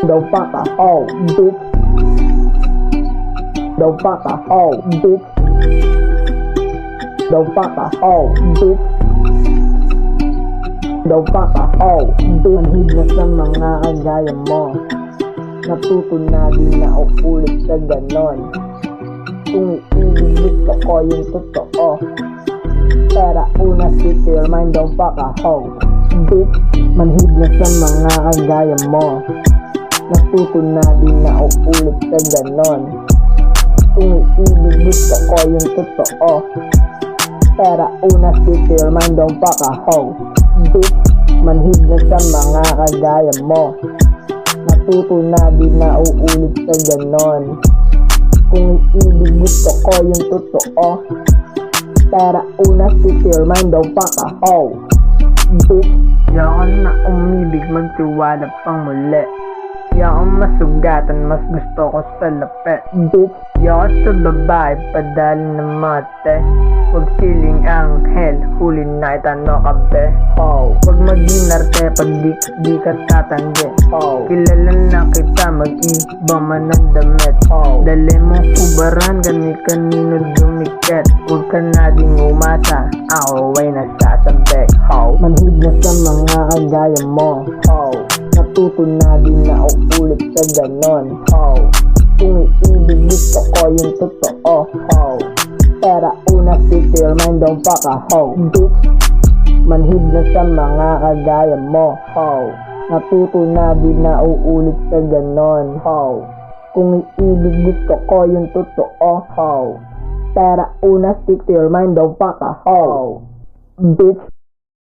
Don't fuck a hoe, bitch. Don't fuck a hoe, bitch. Don't fuck a hoe, bitch. Don't fuck a hoe, bitch. Manhid na sa mga kagaya mo. Natuto na din na ulit sa ganon. Kung iibig ko yung totoo. Pera una si your mind, don't fuck a hoe, bitch. Manhid na sa mga kagaya mo. Natuto na din na ulit sa ganon. Kung iibig ko yung totoo. Pera una si your mind, don't fuck a hoe, bitch. Manhid na sa mga kagaya mo. Natuto na din na uulit sa ganon. Kung iibig ko yung totoo. Pera una si your mind, don't fuck a hoe, bitch. Yaon na umibig, magtiwala pang muli. Yaon masugatan, mas gusto ko sa lapet, bitch. Yaon sa babae, padali na mate. Huwag siling anghel, huli na itano ka be, ho. Huwag mag-inarte pag di ka tatanggi, ho. Kilala na kita, mag-ibang man ang damit, ho. Dali mong kubaran, kanino dumikit. Huwag ka na ding umasa, ako ay nasasabik, ho. Manhid na sa mga kagaya mo, ho. Natuto na din na ulit sa ganon, ho. Kung iibig ko yung totoo, ho. Pera una si your mind, don't fuck a hoe, bitch. Manhid na sa mga kagaya mo, ho. Natuto na din na uulit sa ganon, ho. Kung iibig ko yung totoo, ho. Pera una, stick to your mind, don't fuck a hoe, bitch.